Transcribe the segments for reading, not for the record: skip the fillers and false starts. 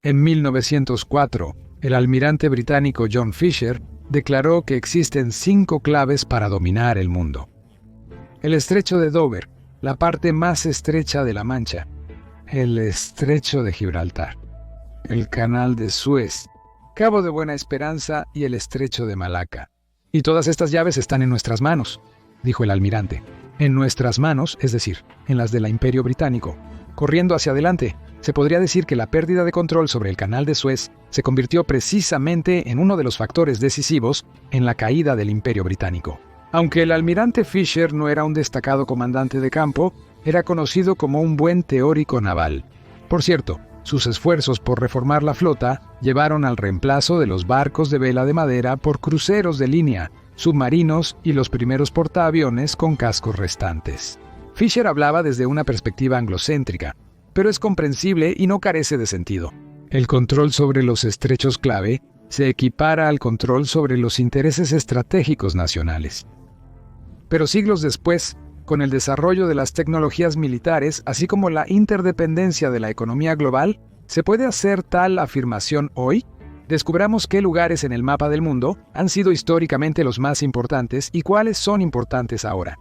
En 1904, el almirante británico John Fisher declaró que existen 5 claves para dominar el mundo. El estrecho de Dover, la parte más estrecha de la Mancha, el estrecho de Gibraltar, el canal de Suez, Cabo de Buena Esperanza y el estrecho de Malaca. Y todas estas llaves están en nuestras manos, dijo el almirante. En nuestras manos, es decir, en las del Imperio Británico. Corriendo hacia adelante, se podría decir que la pérdida de control sobre el canal de Suez se convirtió precisamente en uno de los factores decisivos en la caída del Imperio Británico. Aunque el almirante Fisher no era un destacado comandante de campo, era conocido como un buen teórico naval. Por cierto, sus esfuerzos por reformar la flota llevaron al reemplazo de los barcos de vela de madera por cruceros de línea, submarinos y los primeros portaaviones con cascos restantes. Fisher hablaba desde una perspectiva anglocéntrica, pero es comprensible y no carece de sentido. El control sobre los estrechos clave se equipara al control sobre los intereses estratégicos nacionales. Pero siglos después, con el desarrollo de las tecnologías militares, así como la interdependencia de la economía global, ¿se puede hacer tal afirmación hoy? Descubramos qué lugares en el mapa del mundo han sido históricamente los más importantes y cuáles son importantes ahora.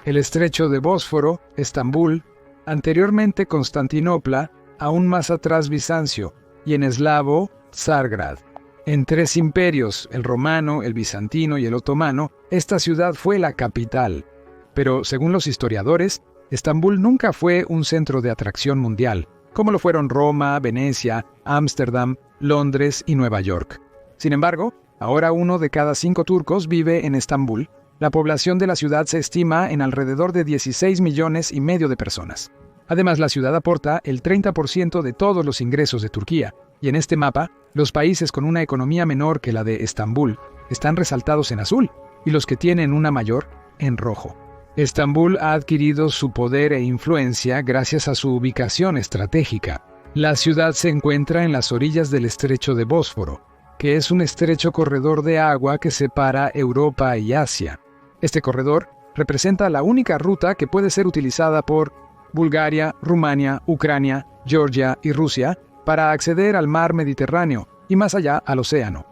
El estrecho de Bósforo, Estambul, anteriormente Constantinopla, aún más atrás Bizancio, y en eslavo, Tsargrad. En 3 imperios, el romano, el bizantino y el otomano, esta ciudad fue la capital. Pero, según los historiadores, Estambul nunca fue un centro de atracción mundial, como lo fueron Roma, Venecia, Ámsterdam, Londres y Nueva York. Sin embargo, ahora 1 de cada 5 turcos vive en Estambul. La población de la ciudad se estima en alrededor de 16,5 millones de personas. Además, la ciudad aporta el 30% de todos los ingresos de Turquía, y en este mapa, los países con una economía menor que la de Estambul están resaltados en azul, y los que tienen una mayor, en rojo. Estambul ha adquirido su poder e influencia gracias a su ubicación estratégica. La ciudad se encuentra en las orillas del estrecho de Bósforo, que es un estrecho corredor de agua que separa Europa y Asia. Este corredor representa la única ruta que puede ser utilizada por Bulgaria, Rumania, Ucrania, Georgia y Rusia para acceder al mar Mediterráneo y más allá al océano.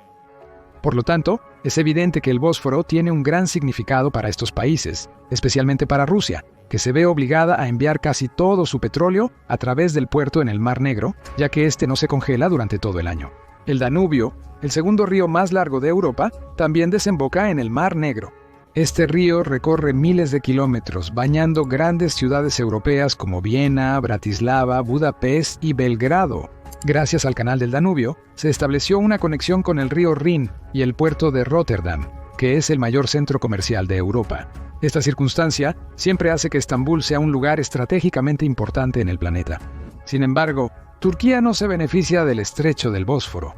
Por lo tanto, es evidente que el Bósforo tiene un gran significado para estos países, especialmente para Rusia, que se ve obligada a enviar casi todo su petróleo a través del puerto en el Mar Negro, ya que este no se congela durante todo el año. El Danubio, el segundo río más largo de Europa, también desemboca en el Mar Negro. Este río recorre miles de kilómetros, bañando grandes ciudades europeas como Viena, Bratislava, Budapest y Belgrado. Gracias al canal del Danubio, se estableció una conexión con el río Rin y el puerto de Rotterdam, que es el mayor centro comercial de Europa. Esta circunstancia siempre hace que Estambul sea un lugar estratégicamente importante en el planeta. Sin embargo, Turquía no se beneficia del estrecho del Bósforo.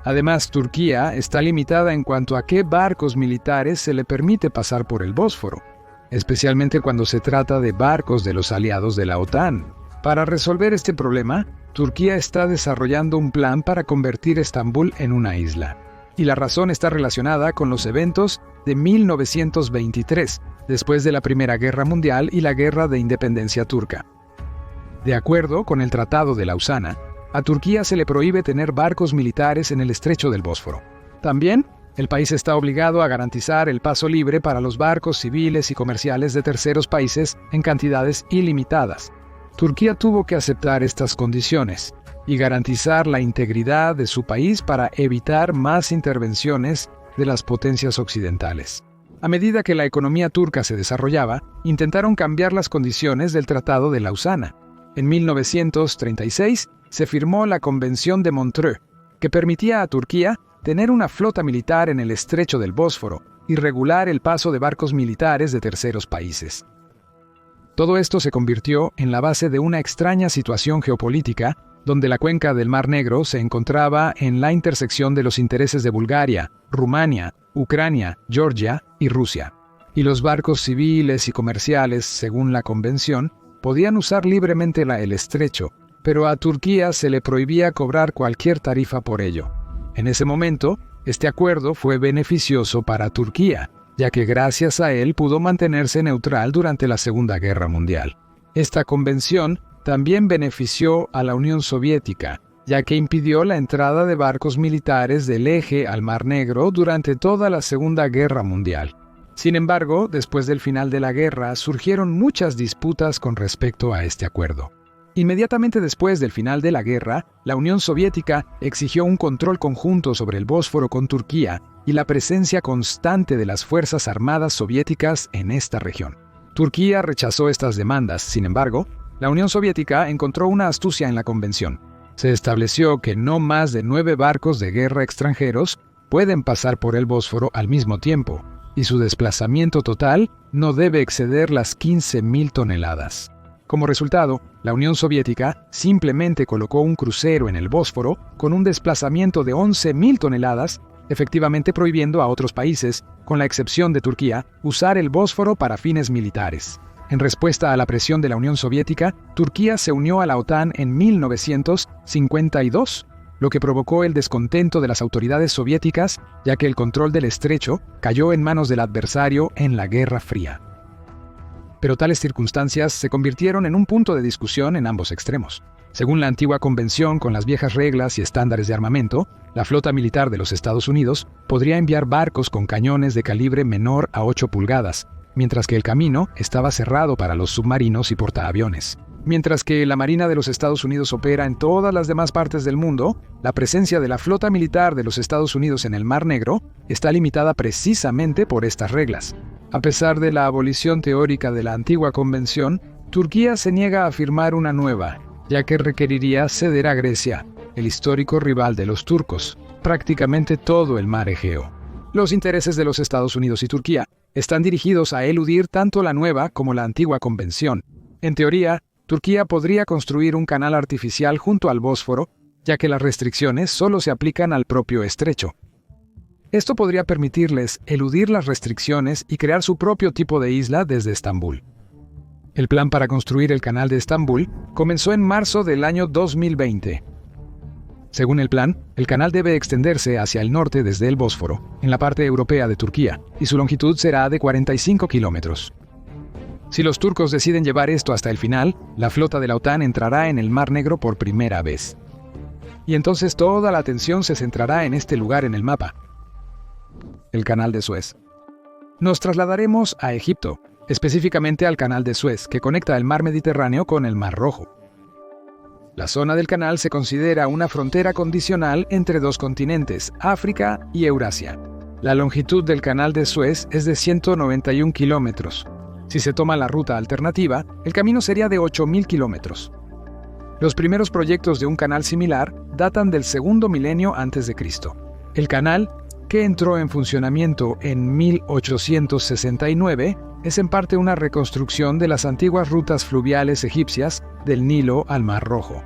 Además, Turquía está limitada en cuanto a qué barcos militares se le permite pasar por el Bósforo, especialmente cuando se trata de barcos de los aliados de la OTAN. Para resolver este problema, Turquía está desarrollando un plan para convertir Estambul en una isla. Y la razón está relacionada con los eventos de 1923, después de la Primera Guerra Mundial y la Guerra de Independencia turca. De acuerdo con el Tratado de Lausana, a Turquía se le prohíbe tener barcos militares en el estrecho del Bósforo. También, el país está obligado a garantizar el paso libre para los barcos civiles y comerciales de terceros países en cantidades ilimitadas. Turquía tuvo que aceptar estas condiciones y garantizar la integridad de su país para evitar más intervenciones de las potencias occidentales. A medida que la economía turca se desarrollaba, intentaron cambiar las condiciones del Tratado de Lausana. En 1936 se firmó la Convención de Montreux, que permitía a Turquía tener una flota militar en el estrecho del Bósforo y regular el paso de barcos militares de terceros países. Todo esto se convirtió en la base de una extraña situación geopolítica, donde la cuenca del Mar Negro se encontraba en la intersección de los intereses de Bulgaria, Rumania, Ucrania, Georgia y Rusia. Y los barcos civiles y comerciales, según la convención, podían usar libremente el estrecho, pero a Turquía se le prohibía cobrar cualquier tarifa por ello. En ese momento, este acuerdo fue beneficioso para Turquía, ya que gracias a él pudo mantenerse neutral durante la Segunda Guerra Mundial. Esta convención también benefició a la Unión Soviética, ya que impidió la entrada de barcos militares del Eje al Mar Negro durante toda la Segunda Guerra Mundial. Sin embargo, después del final de la guerra, surgieron muchas disputas con respecto a este acuerdo. Inmediatamente después del final de la guerra, la Unión Soviética exigió un control conjunto sobre el Bósforo con Turquía y la presencia constante de las Fuerzas Armadas soviéticas en esta región. Turquía rechazó estas demandas. Sin embargo, la Unión Soviética encontró una astucia en la convención. Se estableció que no más de 9 barcos de guerra extranjeros pueden pasar por el Bósforo al mismo tiempo, y su desplazamiento total no debe exceder las 15.000 toneladas. Como resultado, la Unión Soviética simplemente colocó un crucero en el Bósforo con un desplazamiento de 11.000 toneladas, efectivamente prohibiendo a otros países, con la excepción de Turquía, usar el Bósforo para fines militares. En respuesta a la presión de la Unión Soviética, Turquía se unió a la OTAN en 1952, lo que provocó el descontento de las autoridades soviéticas, ya que el control del estrecho cayó en manos del adversario en la Guerra Fría. Pero tales circunstancias se convirtieron en un punto de discusión en ambos extremos. Según la antigua convención con las viejas reglas y estándares de armamento, la flota militar de los Estados Unidos podría enviar barcos con cañones de calibre menor a 8 pulgadas, mientras que el camino estaba cerrado para los submarinos y portaaviones. Mientras que la Marina de los Estados Unidos opera en todas las demás partes del mundo, la presencia de la flota militar de los Estados Unidos en el Mar Negro está limitada precisamente por estas reglas. A pesar de la abolición teórica de la antigua convención, Turquía se niega a firmar una nueva, ya que requeriría ceder a Grecia, el histórico rival de los turcos, prácticamente todo el mar Egeo. Los intereses de los Estados Unidos y Turquía están dirigidos a eludir tanto la nueva como la antigua convención. En teoría, Turquía podría construir un canal artificial junto al Bósforo, ya que las restricciones solo se aplican al propio estrecho. Esto podría permitirles eludir las restricciones y crear su propio tipo de isla desde Estambul. El plan para construir el canal de Estambul comenzó en marzo del año 2020. Según el plan, el canal debe extenderse hacia el norte desde el Bósforo, en la parte europea de Turquía, y su longitud será de 45 kilómetros. Si los turcos deciden llevar esto hasta el final, la flota de la OTAN entrará en el Mar Negro por primera vez. Y entonces toda la atención se centrará en este lugar en el mapa, el Canal de Suez. Nos trasladaremos a Egipto, específicamente al Canal de Suez, que conecta el Mar Mediterráneo con el Mar Rojo. La zona del canal se considera una frontera condicional entre dos continentes, África y Eurasia. La longitud del Canal de Suez es de 191 kilómetros. Si se toma la ruta alternativa, el camino sería de 8.000 kilómetros. Los primeros proyectos de un canal similar datan del segundo milenio antes de Cristo. El canal, que entró en funcionamiento en 1869, es en parte una reconstrucción de las antiguas rutas fluviales egipcias del Nilo al Mar Rojo.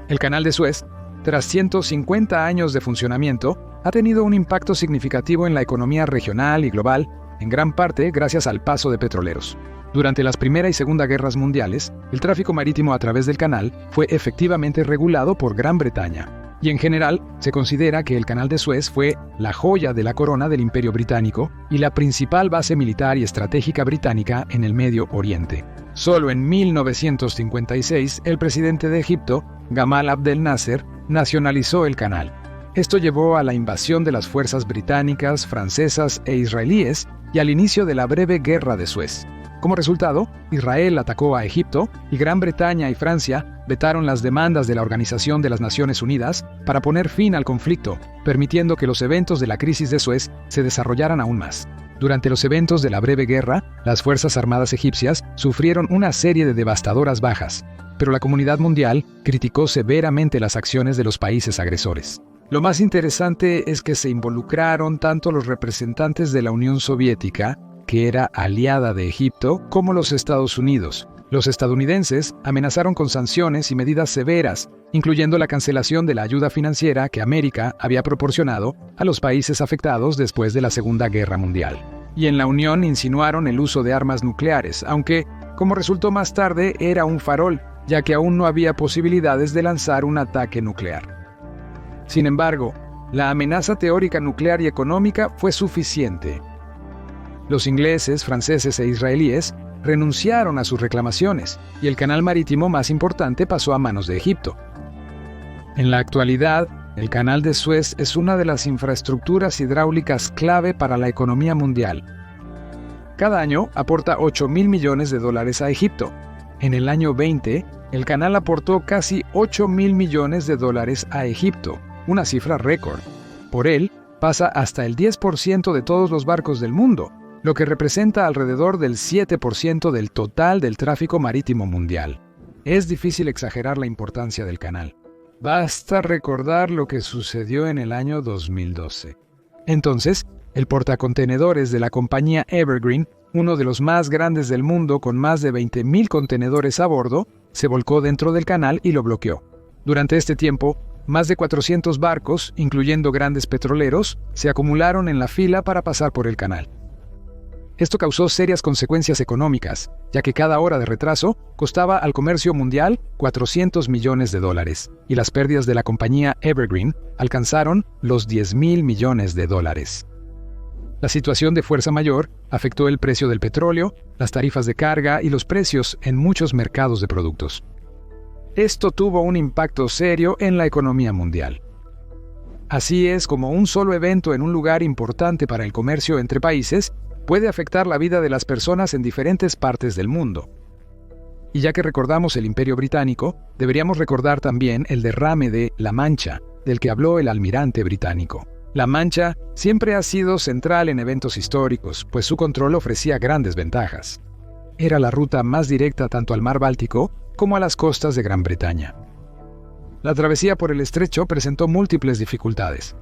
El Canal de Suez, tras 150 años de funcionamiento, ha tenido un impacto significativo en la economía regional y global, en gran parte gracias al paso de petroleros. Durante las Primera y Segunda Guerras Mundiales, el tráfico marítimo a través del canal fue efectivamente regulado por Gran Bretaña. Y en general, se considera que el Canal de Suez fue la joya de la corona del Imperio Británico y la principal base militar y estratégica británica en el Medio Oriente. Solo en 1956, el presidente de Egipto, Gamal Abdel Nasser, nacionalizó el canal. Esto llevó a la invasión de las fuerzas británicas, francesas e israelíes y al inicio de la breve Guerra de Suez. Como resultado, Israel atacó a Egipto y Gran Bretaña y Francia vetaron las demandas de la Organización de las Naciones Unidas para poner fin al conflicto, permitiendo que los eventos de la crisis de Suez se desarrollaran aún más. Durante los eventos de la breve guerra, las Fuerzas Armadas egipcias sufrieron una serie de devastadoras bajas, pero la comunidad mundial criticó severamente las acciones de los países agresores. Lo más interesante es que se involucraron tanto los representantes de la Unión Soviética, que era aliada de Egipto, como los Estados Unidos. Los estadounidenses amenazaron con sanciones y medidas severas, incluyendo la cancelación de la ayuda financiera que América había proporcionado a los países afectados después de la Segunda Guerra Mundial. Y en la Unión insinuaron el uso de armas nucleares, aunque, como resultó más tarde, era un farol, ya que aún no había posibilidades de lanzar un ataque nuclear. Sin embargo, la amenaza teórica nuclear y económica fue suficiente. Los ingleses, franceses e israelíes renunciaron a sus reclamaciones y el canal marítimo más importante pasó a manos de Egipto. En la actualidad, el Canal de Suez es una de las infraestructuras hidráulicas clave para la economía mundial. Cada año aporta $8.000 millones a Egipto. En el año 20, el canal aportó casi $8.000 millones a Egipto, una cifra récord. Por él, pasa hasta el 10% de todos los barcos del mundo, lo que representa alrededor del 7% del total del tráfico marítimo mundial. Es difícil exagerar la importancia del canal. Basta recordar lo que sucedió en el año 2012. Entonces, el portacontenedores de la compañía Evergreen, uno de los más grandes del mundo con más de 20.000 contenedores a bordo, se volcó dentro del canal y lo bloqueó. Durante este tiempo, más de 400 barcos, incluyendo grandes petroleros, se acumularon en la fila para pasar por el canal. Esto causó serias consecuencias económicas, ya que cada hora de retraso costaba al comercio mundial $400 millones, y las pérdidas de la compañía Evergreen alcanzaron los $10.000 millones. La situación de fuerza mayor afectó el precio del petróleo, las tarifas de carga y los precios en muchos mercados de productos. Esto tuvo un impacto serio en la economía mundial. Así es como un solo evento en un lugar importante para el comercio entre países puede afectar la vida de las personas en diferentes partes del mundo. Y ya que recordamos el Imperio Británico, deberíamos recordar también el derrame de La Mancha, del que habló el almirante británico. La Mancha siempre ha sido central en eventos históricos, pues su control ofrecía grandes ventajas. Era la ruta más directa tanto al mar Báltico como a las costas de Gran Bretaña. La travesía por el estrecho presentó múltiples dificultades.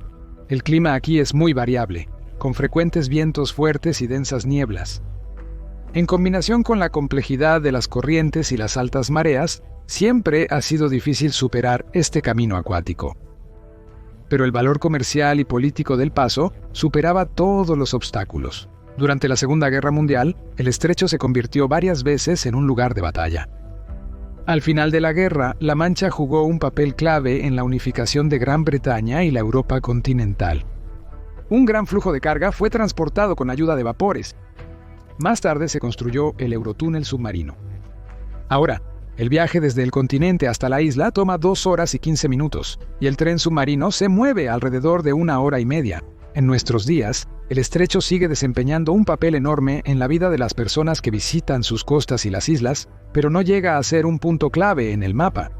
El clima aquí es muy variable, con frecuentes vientos fuertes y densas nieblas. En combinación con la complejidad de las corrientes y las altas mareas, siempre ha sido difícil superar este camino acuático. Pero el valor comercial y político del paso superaba todos los obstáculos. Durante la Segunda Guerra Mundial, el estrecho se convirtió varias veces en un lugar de batalla. Al final de la guerra, La Mancha jugó un papel clave en la unificación de Gran Bretaña y la Europa continental. Un gran flujo de carga fue transportado con ayuda de vapores. Más tarde se construyó el Eurotúnel submarino. Ahora, el viaje desde el continente hasta la isla toma 2 horas y 15 minutos, y el tren submarino se mueve alrededor de 1 hora y media. En nuestros días, el estrecho sigue desempeñando un papel enorme en la vida de las personas que visitan sus costas y las islas, pero no llega a ser un punto clave en el mapa.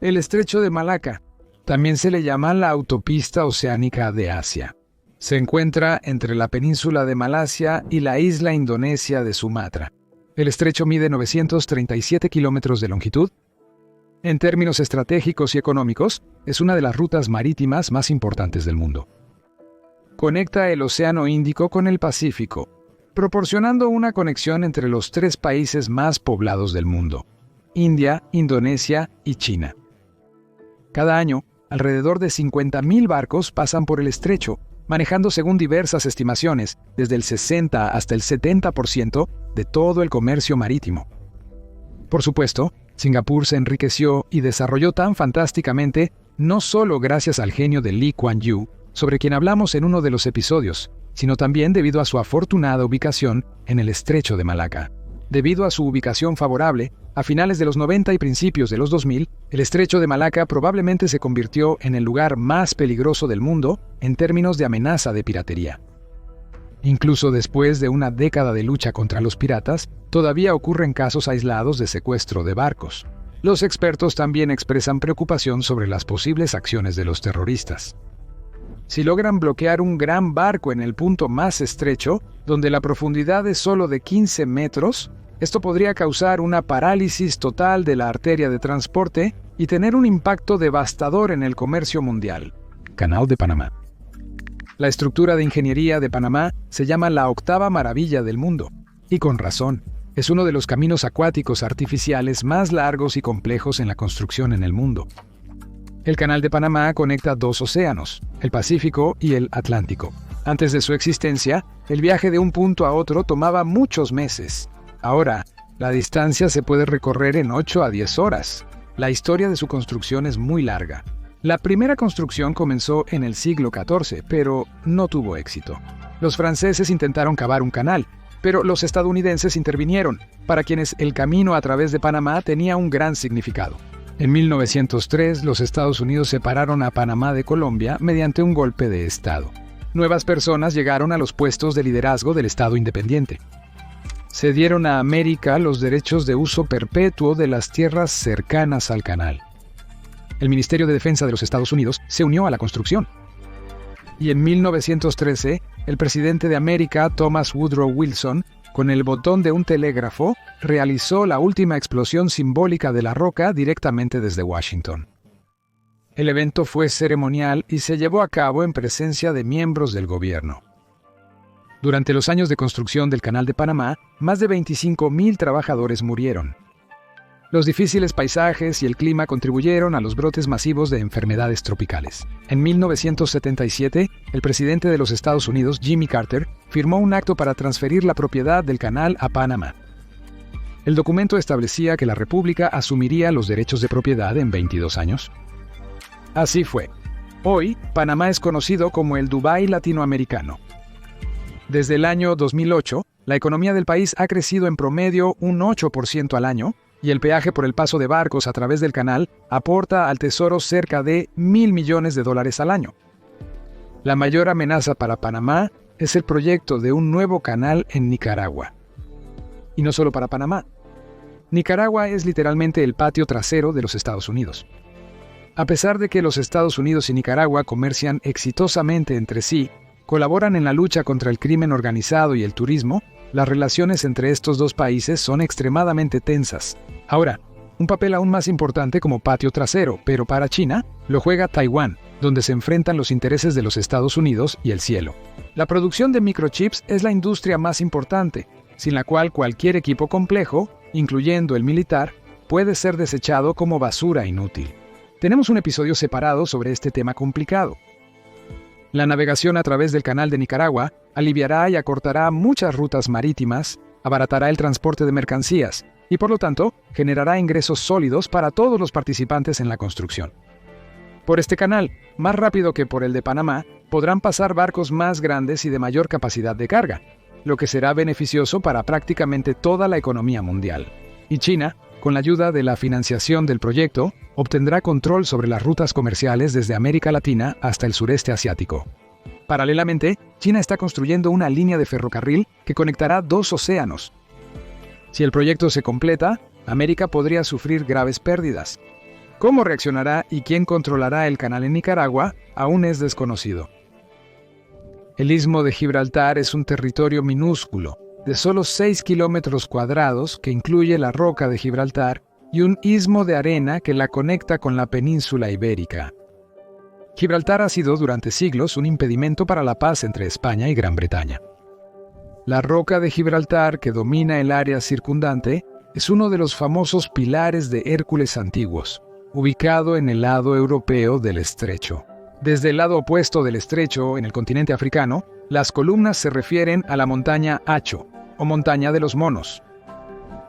El estrecho de Malaca también se le llama la autopista oceánica de Asia. Se encuentra entre la península de Malasia y la isla indonesia de Sumatra. El estrecho mide 937 kilómetros de longitud. En términos estratégicos y económicos, es una de las rutas marítimas más importantes del mundo. Conecta el Océano Índico con el Pacífico, proporcionando una conexión entre los 3 países más poblados del mundo: India, Indonesia y China. Cada año, alrededor de 50.000 barcos pasan por el estrecho, manejando según diversas estimaciones, desde el 60 hasta el 70% de todo el comercio marítimo. Por supuesto, Singapur se enriqueció y desarrolló tan fantásticamente no solo gracias al genio de Lee Kuan Yew, sobre quien hablamos en uno de los episodios, sino también debido a su afortunada ubicación en el estrecho de Malaca. Debido a su ubicación favorable, a finales de los 90 y principios de los 2000, el estrecho de Malaca probablemente se convirtió en el lugar más peligroso del mundo en términos de amenaza de piratería. Incluso después de una década de lucha contra los piratas, todavía ocurren casos aislados de secuestro de barcos. Los expertos también expresan preocupación sobre las posibles acciones de los terroristas. Si logran bloquear un gran barco en el punto más estrecho, donde la profundidad es solo de 15 metros, esto podría causar una parálisis total de la arteria de transporte y tener un impacto devastador en el comercio mundial. Canal de Panamá. La estructura de ingeniería de Panamá se llama la octava maravilla del mundo, y con razón. Es uno de los caminos acuáticos artificiales más largos y complejos en la construcción en el mundo. El Canal de Panamá conecta 2 océanos, el Pacífico y el Atlántico. Antes de su existencia, el viaje de un punto a otro tomaba muchos meses. Ahora, la distancia se puede recorrer en 8 a 10 horas. La historia de su construcción es muy larga. La primera construcción comenzó en el siglo XIV, pero no tuvo éxito. Los franceses intentaron cavar un canal, pero los estadounidenses intervinieron, para quienes el camino a través de Panamá tenía un gran significado. En 1903, los Estados Unidos separaron a Panamá de Colombia mediante un golpe de Estado. Nuevas personas llegaron a los puestos de liderazgo del Estado independiente. Se dieron a América los derechos de uso perpetuo de las tierras cercanas al canal. El Ministerio de Defensa de los Estados Unidos se unió a la construcción. Y en 1913, el presidente de América, Thomas Woodrow Wilson, con el botón de un telégrafo, realizó la última explosión simbólica de la roca directamente desde Washington. El evento fue ceremonial y se llevó a cabo en presencia de miembros del gobierno. Durante los años de construcción del Canal de Panamá, más de 25,000 trabajadores murieron. Los difíciles paisajes y el clima contribuyeron a los brotes masivos de enfermedades tropicales. En 1977, el presidente de los Estados Unidos, Jimmy Carter, firmó un acto para transferir la propiedad del canal a Panamá. El documento establecía que la República asumiría los derechos de propiedad en 22 años. Así fue. Hoy, Panamá es conocido como el Dubái latinoamericano. Desde el año 2008, la economía del país ha crecido en promedio un 8% al año, y el peaje por el paso de barcos a través del canal aporta al tesoro cerca de $1,000 millones al año. La mayor amenaza para Panamá es el proyecto de un nuevo canal en Nicaragua. Y no solo para Panamá. Nicaragua es literalmente el patio trasero de los Estados Unidos. A pesar de que los Estados Unidos y Nicaragua comercian exitosamente entre sí, colaboran en la lucha contra el crimen organizado y el turismo, las relaciones entre estos dos países son extremadamente tensas. Ahora, un papel aún más importante como patio trasero, pero para China, lo juega Taiwán, donde se enfrentan los intereses de los Estados Unidos y el cielo. La producción de microchips es la industria más importante, sin la cual cualquier equipo complejo, incluyendo el militar, puede ser desechado como basura inútil. Tenemos un episodio separado sobre este tema complicado. La navegación a través del Canal de Nicaragua aliviará y acortará muchas rutas marítimas, abaratará el transporte de mercancías y, por lo tanto, generará ingresos sólidos para todos los participantes en la construcción. Por este canal, más rápido que por el de Panamá, podrán pasar barcos más grandes y de mayor capacidad de carga, lo que será beneficioso para prácticamente toda la economía mundial. Y China, con la ayuda de la financiación del proyecto, obtendrá control sobre las rutas comerciales desde América Latina hasta el sureste asiático. Paralelamente, China está construyendo una línea de ferrocarril que conectará dos océanos. Si el proyecto se completa, América podría sufrir graves pérdidas. ¿Cómo reaccionará y quién controlará el canal en Nicaragua aún es desconocido? El Istmo de Gibraltar es un territorio minúsculo, de solo 6 kilómetros cuadrados que incluye la Roca de Gibraltar y un istmo de arena que la conecta con la península ibérica. Gibraltar ha sido durante siglos un impedimento para la paz entre España y Gran Bretaña. La Roca de Gibraltar, que domina el área circundante, es uno de los famosos pilares de Hércules antiguos, ubicado en el lado europeo del estrecho. Desde el lado opuesto del estrecho, en el continente africano, las columnas se refieren a la montaña Acho, o montaña de los monos.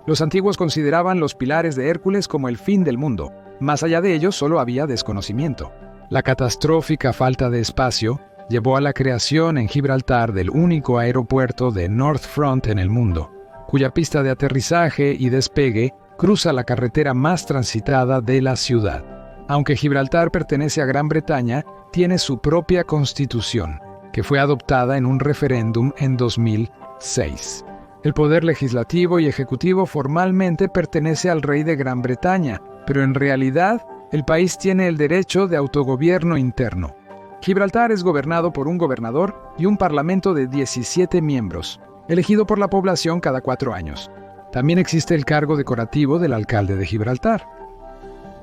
Los antiguos consideraban los pilares de Hércules como el fin del mundo. Más allá de ellos solo había desconocimiento. La catastrófica falta de espacio llevó a la creación en Gibraltar del único aeropuerto de North Front en el mundo, cuya pista de aterrizaje y despegue cruza la carretera más transitada de la ciudad. Aunque Gibraltar pertenece a Gran Bretaña, tiene su propia constitución, que fue adoptada en un referéndum en 2006. El poder legislativo y ejecutivo formalmente pertenece al rey de Gran Bretaña, pero en realidad el país tiene el derecho de autogobierno interno. Gibraltar es gobernado por un gobernador y un parlamento de 17 miembros, elegido por la población cada 4 años. También existe el cargo decorativo del alcalde de Gibraltar.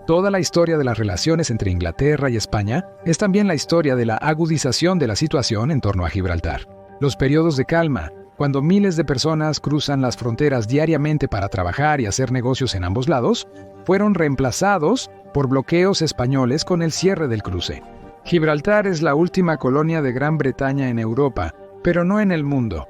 Toda la historia de las relaciones entre Inglaterra y España es también la historia de la agudización de la situación en torno a Gibraltar. Los periodos de calma, cuando miles de personas cruzan las fronteras diariamente para trabajar y hacer negocios en ambos lados, fueron reemplazados por bloqueos españoles con el cierre del cruce. Gibraltar es la última colonia de Gran Bretaña en Europa, pero no en el mundo.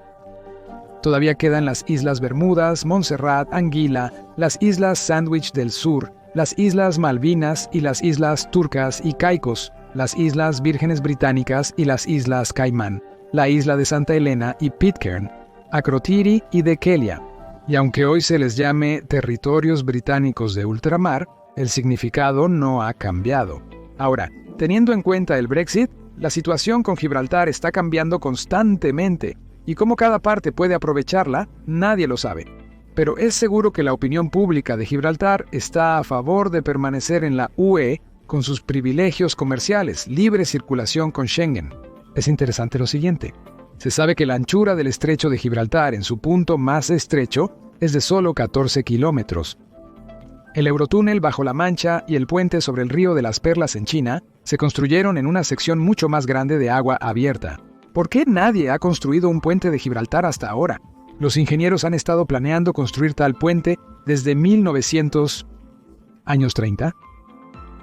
Todavía quedan las Islas Bermudas, Montserrat, Anguila, las Islas Sandwich del Sur, las Islas Malvinas y las Islas Turcas y Caicos, las Islas Vírgenes Británicas y las Islas Caimán, la isla de Santa Elena y Pitcairn, Akrotiri y Dekelia. Y aunque hoy se les llame territorios británicos de ultramar, El significado no ha cambiado. Ahora, teniendo en cuenta el Brexit, la situación con Gibraltar está cambiando constantemente, y cómo cada parte puede aprovecharla, nadie lo sabe. Pero es seguro que la opinión pública de Gibraltar está a favor de permanecer en la UE con sus privilegios comerciales, libre circulación con Schengen. Es interesante lo siguiente. Se sabe que la anchura del estrecho de Gibraltar en su punto más estrecho es de solo 14 kilómetros. El Eurotúnel bajo la Mancha y el puente sobre el río de las Perlas en China se construyeron en una sección mucho más grande de agua abierta. ¿Por qué nadie ha construido un puente de Gibraltar hasta ahora? Los ingenieros han estado planeando construir tal puente desde 1930.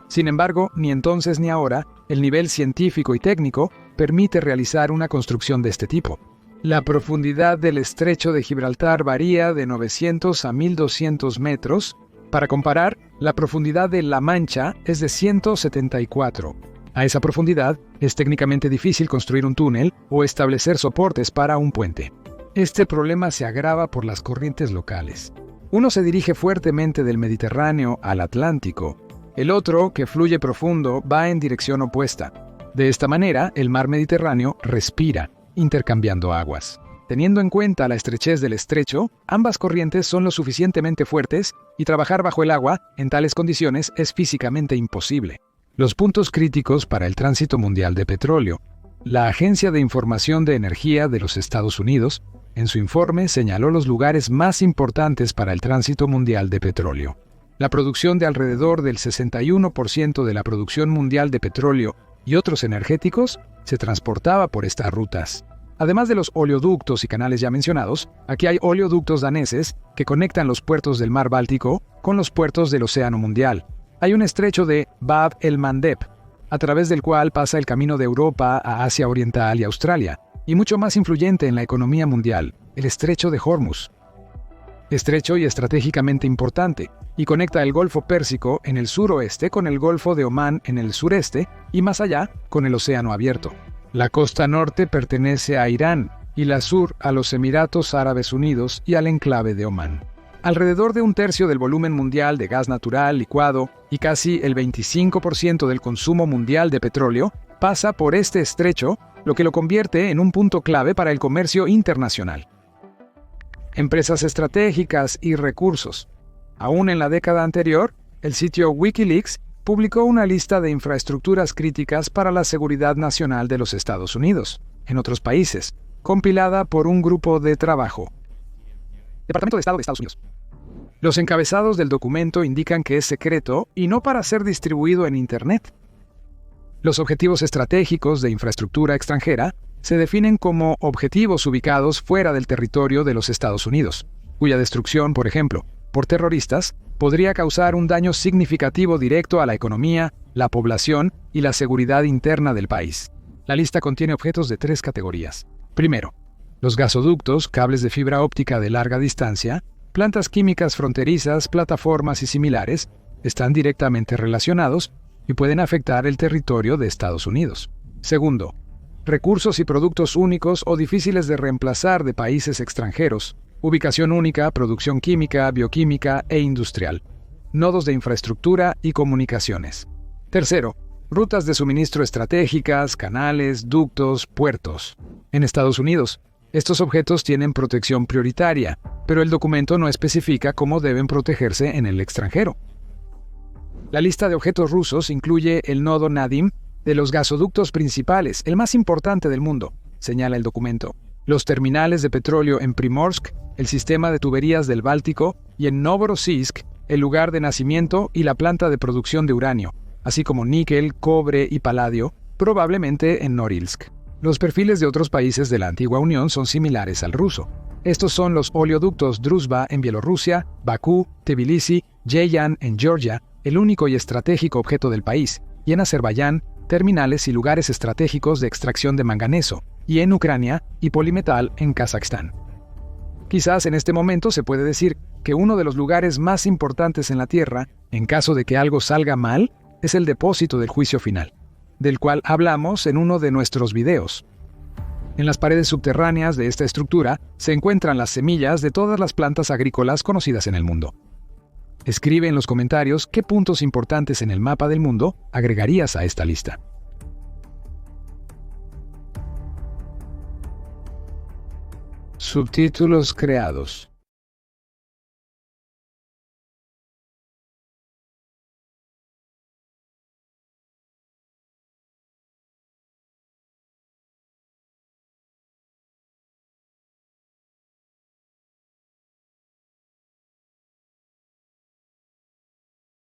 Sin embargo, ni entonces ni ahora, el nivel científico y técnico permite realizar una construcción de este tipo. La profundidad del estrecho de Gibraltar varía de 900 a 1200 metros. Para comparar, la profundidad de La Mancha es de 174. A esa profundidad, es técnicamente difícil construir un túnel o establecer soportes para un puente. Este problema se agrava por las corrientes locales. Uno se dirige fuertemente del Mediterráneo al Atlántico. El otro, que fluye profundo, va en dirección opuesta. De esta manera, el mar Mediterráneo respira, intercambiando aguas. Teniendo en cuenta la estrechez del estrecho, ambas corrientes son lo suficientemente fuertes y trabajar bajo el agua en tales condiciones es físicamente imposible. Los puntos críticos para el tránsito mundial de petróleo. La Agencia de Información de Energía de los Estados Unidos, en su informe, señaló los lugares más importantes para el tránsito mundial de petróleo. La producción de alrededor del 61% de la producción mundial de petróleo y otros energéticos se transportaba por estas rutas. Además de los oleoductos y canales ya mencionados, aquí hay oleoductos daneses que conectan los puertos del mar Báltico con los puertos del Océano Mundial. Hay un estrecho de Bab el-Mandeb, a través del cual pasa el camino de Europa a Asia Oriental y Australia, y mucho más influyente en la economía mundial, el estrecho de Hormuz. Estrecho y estratégicamente importante, y conecta el Golfo Pérsico en el suroeste con el Golfo de Omán en el sureste y más allá con el Océano Abierto. La costa norte pertenece a Irán y la sur a los Emiratos Árabes Unidos y al enclave de Omán. Alrededor de un tercio del volumen mundial de gas natural licuado y casi el 25% del consumo mundial de petróleo pasa por este estrecho, lo que lo convierte en un punto clave para el comercio internacional. Empresas estratégicas y recursos. Aún en la década anterior, el sitio Wikileaks publicó una lista de infraestructuras críticas para la seguridad nacional de los Estados Unidos, en otros países, compilada por un grupo de trabajo. Departamento de Estado de Estados Unidos. Los encabezados del documento indican que es secreto y no para ser distribuido en Internet. Los objetivos estratégicos de infraestructura extranjera se definen como objetivos ubicados fuera del territorio de los Estados Unidos, cuya destrucción, por ejemplo, por terroristas, podría causar un daño significativo directo a la economía, la población y la seguridad interna del país. La lista contiene objetos de 3 categorías. Primero, los gasoductos, cables de fibra óptica de larga distancia, plantas químicas fronterizas, plataformas y similares, están directamente relacionados y pueden afectar el territorio de Estados Unidos. Segundo, recursos y productos únicos o difíciles de reemplazar de países extranjeros, ubicación única, producción química, bioquímica e industrial, nodos de infraestructura y comunicaciones. Tercero, rutas de suministro estratégicas, canales, ductos, puertos. En Estados Unidos, estos objetos tienen protección prioritaria, pero el documento no especifica cómo deben protegerse en el extranjero. La lista de objetos rusos incluye el nodo Nadim de los gasoductos principales, el más importante del mundo, señala el documento, los terminales de petróleo en Primorsk, el sistema de tuberías del Báltico y en Novorossiysk, el lugar de nacimiento y la planta de producción de uranio, así como níquel, cobre y paladio, probablemente en Norilsk. Los perfiles de otros países de la antigua Unión son similares al ruso. Estos son los oleoductos Druzhba en Bielorrusia, Bakú, Tbilisi, Yeyan en Georgia, el único y estratégico objeto del país, y en Azerbaiyán, terminales y lugares estratégicos de extracción de manganeso, y en Ucrania y Polimetal en Kazajstán. Quizás en este momento se puede decir que uno de los lugares más importantes en la Tierra, en caso de que algo salga mal, es el depósito del juicio final, del cual hablamos en uno de nuestros videos. En las paredes subterráneas de esta estructura se encuentran las semillas de todas las plantas agrícolas conocidas en el mundo. Escribe en los comentarios qué puntos importantes en el mapa del mundo agregarías a esta lista. Subtítulos creados.